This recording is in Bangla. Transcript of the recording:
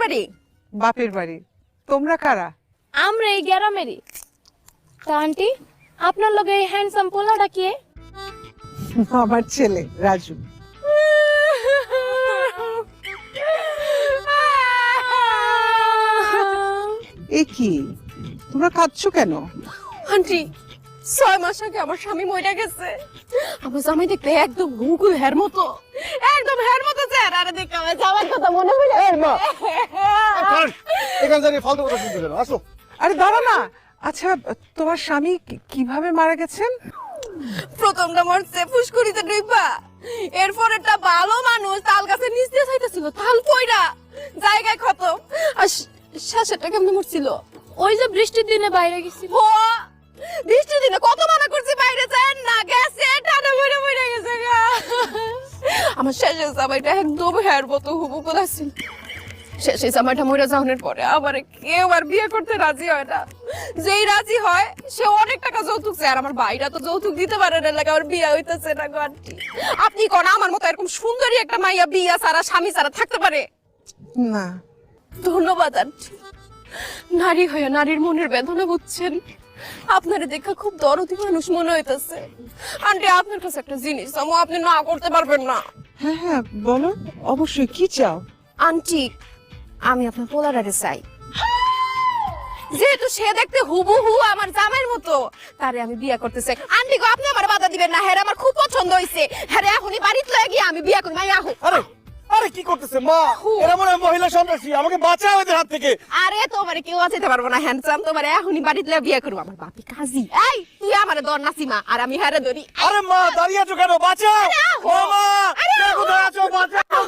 বাড়ি। বাপের বাড়ি? তোমরা কারা? আমরা এই গ্রামেরই। তা আন্টি, আপনার লগে এই হ্যান্ডসাম পোলাটা কে? আমার ছেলে রাজু। এ কি, তোমরা কাঁদছো কেন? আন্টি, 6 মাস আগে আমার স্বামী মরে গেছে। আমার জামাই দেখতে একদম হুবহু হের মতো, একদম হের মতো চেহারা। আরে দেখে আমার জামাইয়ের কথা মনে পড়ে। এখান থেকে ফালতু কথা শুনতে কেন? আসো। আরে দাঁড়া না। আচ্ছা, তোমার স্বামী কিভাবে মারা গেছেন? প্রথমটা মরছে ফুসকুড়িতে ডুইবা, এরপর একটা ভালো মানুষ তাল গাছের নিচ দিয়ে যাইতেছিল, তাল পয়রা জায়গায় খতম। আর শেষেরটা কেমনে মরছিল? ওই যে বৃষ্টির দিনে বাইরে গেছিল। ও বৃষ্টির দিনে কত মানা করছি বাইরে যান না, গেছে টানা মরে মরে গেছে গা। আমার শেষের জামাইটা একদম হের মতো হুবহু ছিল। শেষে জামাইটা মরে যাওয়ার পরে আবার কেউ আর বিয়ে করতে রাজি হয় না। যেই রাজি হয় সে অনেক টাকা যৌতুক চায়, আর আমার ভাইরা তো যৌতুক দিতে পারে না, লাগে আমার বিয়ে হইতেছে না গো আন্টি। আপনি কোন আমার মতো এরকম সুন্দরী একটা মাইয়া বিয়া সারা স্বামী সারা থাকতে পারে? না। ধন্যবাদ আন্টি, নারী হয়ে নারীর মনের বেদনা বুঝছেন। আপনারে দেখা খুব দরদি মানুষ মনে হইতেছে। আন্টি, আপনার কাছে একটা জিনিস আপনি না করতে পারবেন না? হ্যাঁ হ্যাঁ, বলো, অবশ্যই। কি চাও? আন্টি, আমি আপনার পোলারে চাই। যেহেতু সে দেখতে হুবহু আমার জামাইয়ের মতো, তারে আমি বিয়ে করতে চাই। আন্টি গো, আপনি আমার বাধা দিবেন না। হ্যাঁ, আমার খুব পছন্দ হইছে। হ্যাঁ, এখনই বাড়িতে লয়ে গিয়ে আমি বিয়ে করি। মাই আহো। আরে আরে কি করতেছে মা? এরা মনে হয় মহিলা সন্ত্রাসী, আমাকে বাঁচাও এদের হাত থেকে। আরে তোমারে কেউ বাঁচাইতে পারবো না হ্যান্ডসাম, তোমারে এখনই বাড়িতে লয়ে বিয়ে করব। আমার বাপি কাজী। এই তুই আমারে ধর নাসিমা, আর আমি হারে ধরি। আরে মা, দাঁড়িয়ে আছো কেন? বাঁচাও! ও মা, কে কোথায় আছো? বাঁচাও!